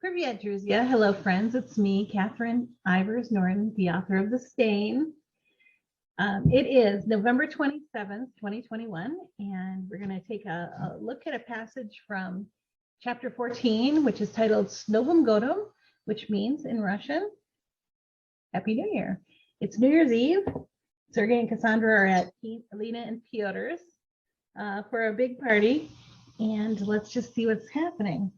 Privyet, Druzia. Hello, friends. It's me, Catherine Ivers Norton, the author of The Stain. It is November 27th, 2021, and we're going to take a look at a passage from chapter 14, which is titled Snovem Godom, which means in Russian, Happy New Year. It's New Year's Eve. Sergei and Cassandra are at Alina and Pyotr's for a big party, and let's just see what's happening.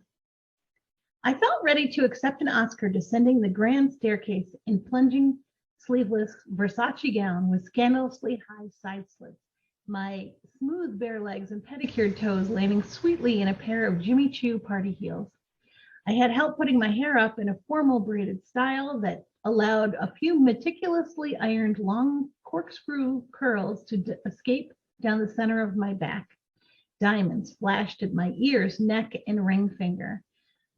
I felt ready to accept an Oscar descending the grand staircase in plunging, sleeveless Versace gown with scandalously high side slits, my smooth bare legs and pedicured toes landing sweetly in a pair of Jimmy Choo party heels. I had help putting my hair up in a formal braided style that allowed a few meticulously ironed long corkscrew curls to escape down the center of my back. Diamonds flashed at my ears, neck, and ring finger.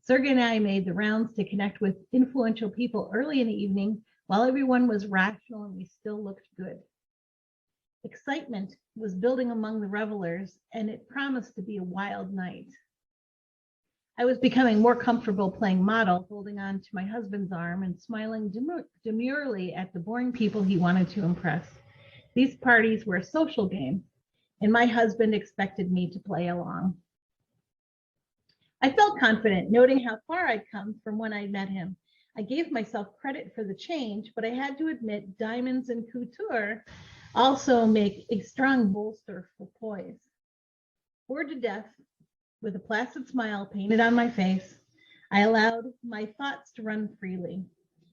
Sergei and I made the rounds to connect with influential people early in the evening while everyone was rational and we still looked good. Excitement was building among the revelers, and it promised to be a wild night. I was becoming more comfortable playing model, holding on to my husband's arm and smiling demurely at the boring people he wanted to impress. These parties were a social game, and my husband expected me to play along. I felt confident, noting how far I'd come from when I met him. I gave myself credit for the change, but I had to admit diamonds and couture also make a strong bolster for poise. Bored to death, with a placid smile painted on my face, I allowed my thoughts to run freely.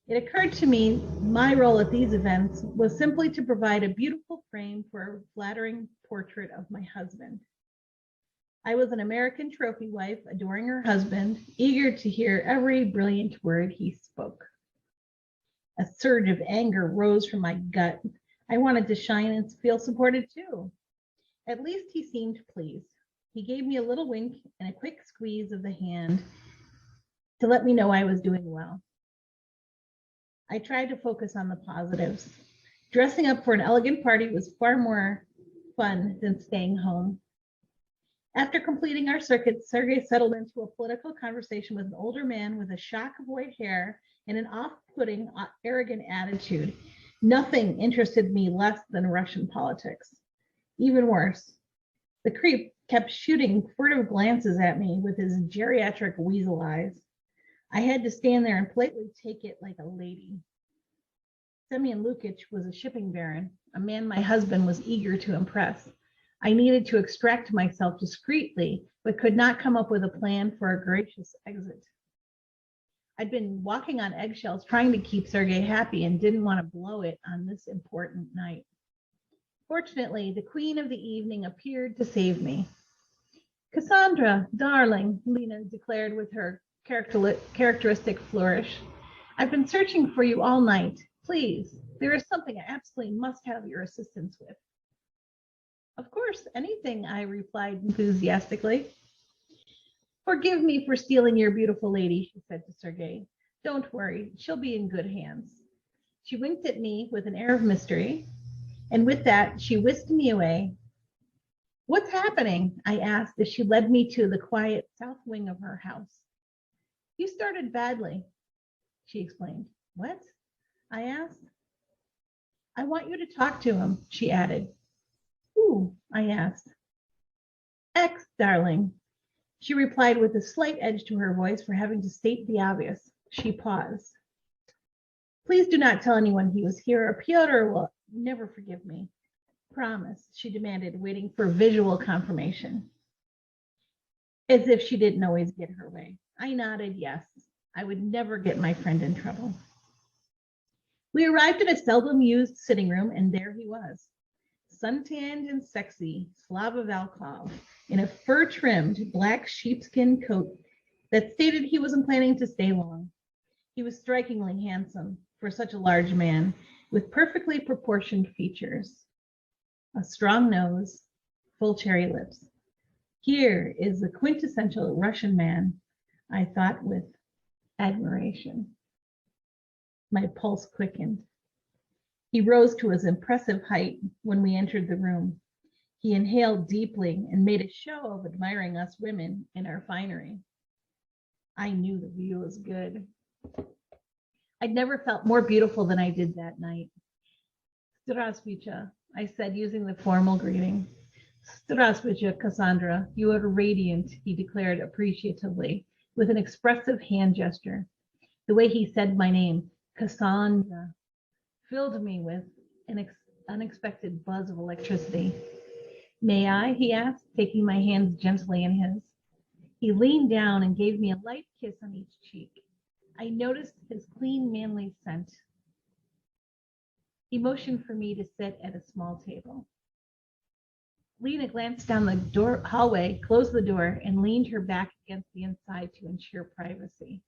It occurred to me my role at these events was simply to provide a beautiful frame for a flattering portrait of my husband. I was an American trophy wife, adoring her husband, eager to hear every brilliant word he spoke. A surge of anger rose from my gut. I wanted to shine and feel supported too. At least he seemed pleased. He gave me a little wink and a quick squeeze of the hand to let me know I was doing well. I tried to focus on the positives. Dressing up for an elegant party was far more fun than staying home. After completing our circuit, Sergei settled into a political conversation with an older man with a shock of white hair and an off-putting, arrogant attitude. Nothing interested me less than Russian politics. Even worse, the creep kept shooting furtive glances at me with his geriatric weasel eyes. I had to stand there and politely take it like a lady. Semyon Lukich was a shipping baron, a man my husband was eager to impress. I needed to extract myself discreetly, but could not come up with a plan for a gracious exit. I'd been walking on eggshells trying to keep Sergei happy and didn't want to blow it on this important night. Fortunately, the queen of the evening appeared to save me. Cassandra, darling, Lena declared with her characteristic flourish. I've been searching for you all night. Please, there is something I absolutely must have your assistance with. Of course, anything, I replied enthusiastically. Forgive me for stealing your beautiful lady, she said to Sergei. Don't worry, she'll be in good hands. She winked at me with an air of mystery, and with that, she whisked me away. What's happening? I asked as she led me to the quiet south wing of her house. You started badly, she explained. What? I asked. I want you to talk to him, she added. Who? I asked. X, darling, she replied with a slight edge to her voice for having to state the obvious. She paused. Please do not tell anyone he was here, or Pyotr will never forgive me. Promise, she demanded, waiting for visual confirmation. As if she didn't always get her way. I nodded yes. I would never get my friend in trouble. We arrived at a seldom used sitting room, and there he was. Suntanned and sexy, Slava Valkov, in a fur-trimmed black sheepskin coat that stated he wasn't planning to stay long. He was strikingly handsome for such a large man, with perfectly proportioned features, a strong nose, full cherry lips. Here is the quintessential Russian man, I thought with admiration. My pulse quickened. He rose to his impressive height when we entered the room. He inhaled deeply and made a show of admiring us women in our finery. I knew the view was good. I'd never felt more beautiful than I did that night. Здравствуйте, I said, using the formal greeting. Здравствуйте, Cassandra. You are radiant, he declared appreciatively, with an expressive hand gesture. The way he said my name, Cassandra, filled me with an unexpected buzz of electricity. May I? He asked, taking my hands gently in his. He leaned down and gave me a light kiss on each cheek. I noticed his clean, manly scent. He motioned for me to sit at a small table. Lena glanced down the hallway, closed the door, and leaned her back against the inside to ensure privacy.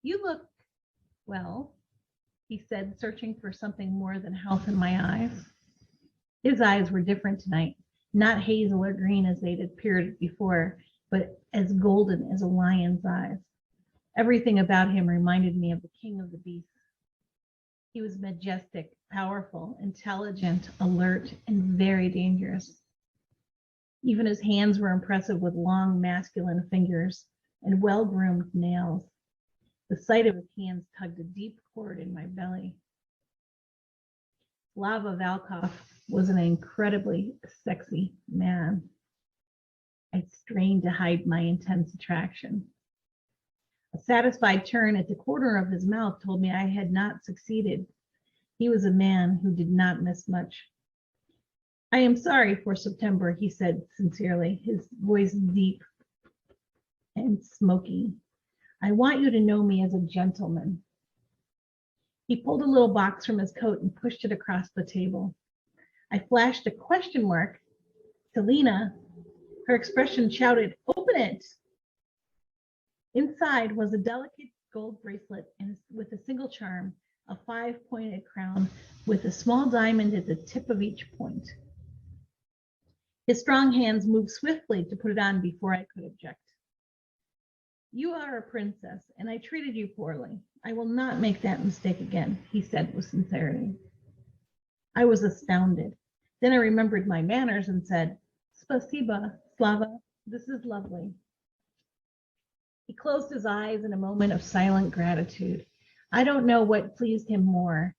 You look well, he said, searching for something more than health in my eyes. His eyes were different tonight, not hazel or green as they'd appeared before, but as golden as a lion's eyes. Everything about him reminded me of the king of the beasts. He was majestic, powerful, intelligent, alert, and very dangerous. Even his hands were impressive with long, masculine fingers and well-groomed nails. The sight of his hands tugged a deep chord in my belly. Slava Valkov was an incredibly sexy man. I strained to hide my intense attraction. A satisfied turn at the corner of his mouth told me I had not succeeded. He was a man who did not miss much. I am sorry for September, he said sincerely, his voice deep and smoky. I want you to know me as a gentleman. He pulled a little box from his coat and pushed it across the table. I flashed a question mark to Lena. Her expression shouted, "Open it!" Inside was a delicate gold bracelet and with a single charm, a 5-pointed crown with a small diamond at the tip of each point. His strong hands moved swiftly to put it on before I could object. You are a princess, and I treated you poorly. I will not make that mistake again, he said with sincerity. I was astounded. Then I remembered my manners and said, Spasiba, Slava, this is lovely. He closed his eyes in a moment of silent gratitude. I don't know what pleased him more,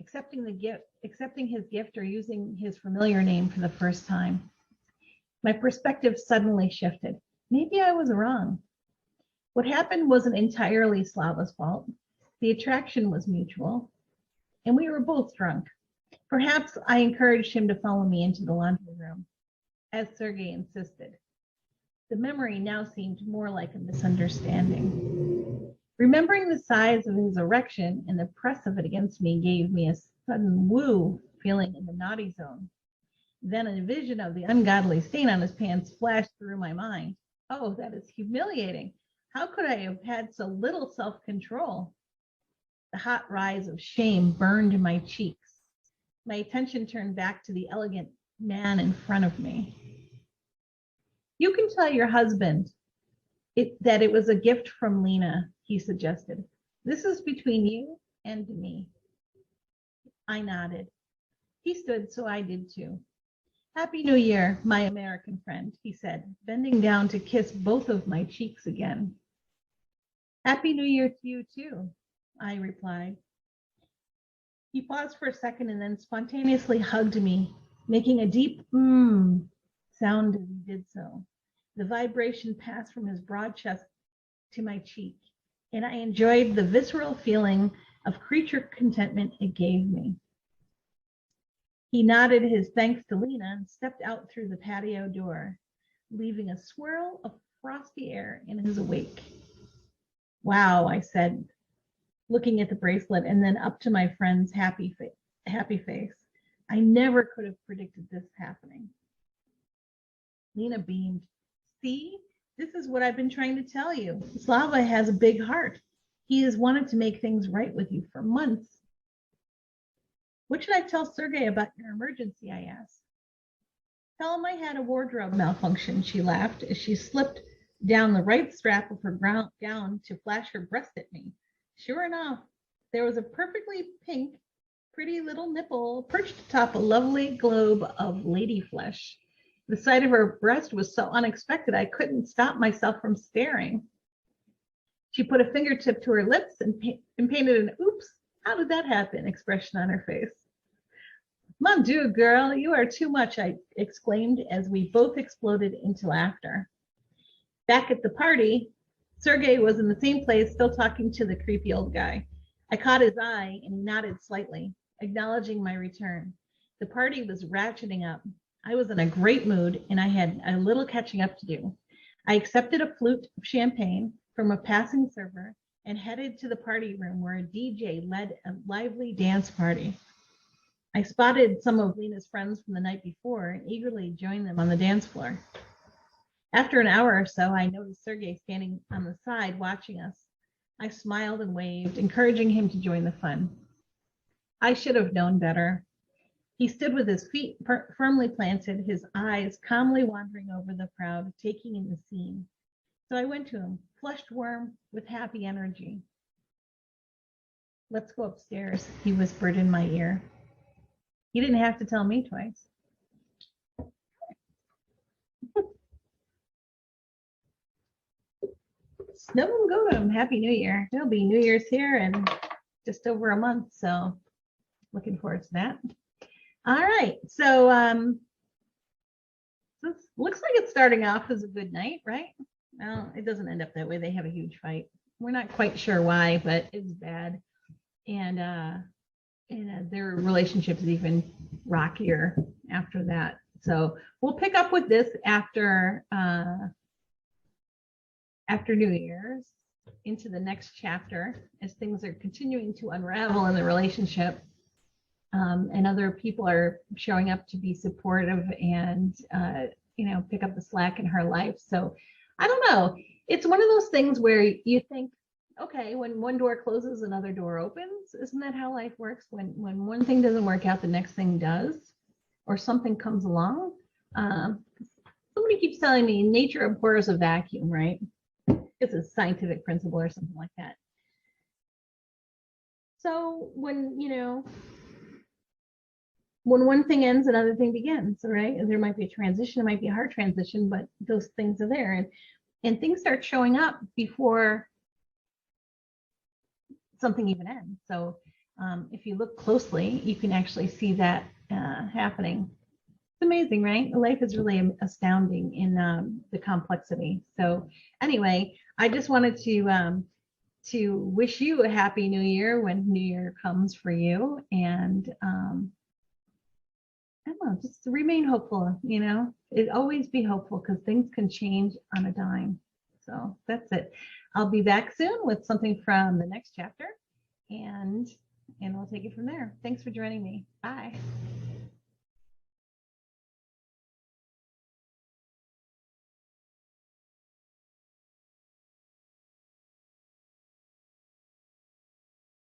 accepting his gift or using his familiar name for the first time. My perspective suddenly shifted. Maybe I was wrong. What happened wasn't entirely Slava's fault. The attraction was mutual, and we were both drunk. Perhaps I encouraged him to follow me into the laundry room, as Sergei insisted. The memory now seemed more like a misunderstanding. Remembering the size of his erection and the press of it against me gave me a sudden woo feeling in the naughty zone. Then a vision of the ungodly stain on his pants flashed through my mind. Oh, that is humiliating. How could I have had so little self-control? The hot rise of shame burned my cheeks. My attention turned back to the elegant man in front of me. You can tell your husband that it was a gift from Lena, he suggested. This is between you and me. I nodded. He stood, so I did too. Happy New Year, my American friend, he said, bending down to kiss both of my cheeks again. Happy New Year to you too, I replied. He paused for a second and then spontaneously hugged me, making a deep sound as he did so. The vibration passed from his broad chest to my cheek, and I enjoyed the visceral feeling of creature contentment it gave me. He nodded his thanks to Lena and stepped out through the patio door, leaving a swirl of frosty air in his wake. Wow, I said, looking at the bracelet and then up to my friend's happy face. I never could have predicted this happening. Lena beamed. See, this is what I've been trying to tell you. Slava has a big heart. He has wanted to make things right with you for months. What should I tell Sergei about your emergency? I asked. Tell him I had a wardrobe malfunction, she laughed as she slipped down the right strap of her gown to flash her breast at me. Sure enough, there was a perfectly pink, pretty little nipple perched atop a lovely globe of lady flesh. The sight of her breast was so unexpected, I couldn't stop myself from staring. She put a fingertip to her lips and painted an oops, how did that happen expression on her face. Mon Dieu, girl, you are too much, I exclaimed as we both exploded into laughter. Back at the party, Sergei was in the same place, still talking to the creepy old guy. I caught his eye and he nodded slightly, acknowledging my return. The party was ratcheting up. I was in a great mood and I had a little catching up to do. I accepted a flute of champagne from a passing server and headed to the party room where a DJ led a lively dance party. I spotted some of Lena's friends from the night before and eagerly joined them on the dance floor. After an hour or so, I noticed Sergei standing on the side watching us. I smiled and waved, encouraging him to join the fun. I should have known better. He stood with his feet firmly planted, his eyes calmly wandering over the crowd, taking in the scene. So I went to him, flushed warm with happy energy. Let's go upstairs, he whispered in my ear. He didn't have to tell me twice. Snuggle go to him. Happy New Year. It'll be New Year's here in just over a month, so looking forward to that. All right, so this looks like it's starting off as a good night, right? Well, it doesn't end up that way. They have a huge fight. We're not quite sure why, but it's bad. And their relationship is even rockier after that. So we'll pick up with this after New Year's into the next chapter as things are continuing to unravel in the relationship. And other people are showing up to be supportive and, pick up the slack in her life. So I don't know. It's one of those things where you think, okay, when one door closes, another door opens. Isn't that how life works? When one thing doesn't work out, the next thing does, or something comes along. Somebody keeps telling me nature abhors a vacuum, right? It's a scientific principle or something like that. So when one thing ends, another thing begins, right? And there might be a transition, it might be a hard transition, but those things are there. And things start showing up before something even ends. So if you look closely, you can actually see that happening. It's amazing, right? Life is really astounding in the complexity. So anyway, I just wanted to wish you a happy new year when New Year comes for you. And I don't know, just remain hopeful, it always be hopeful because things can change on a dime. So that's it. I'll be back soon with something from the next chapter and we'll take it from there. Thanks for joining me. Bye.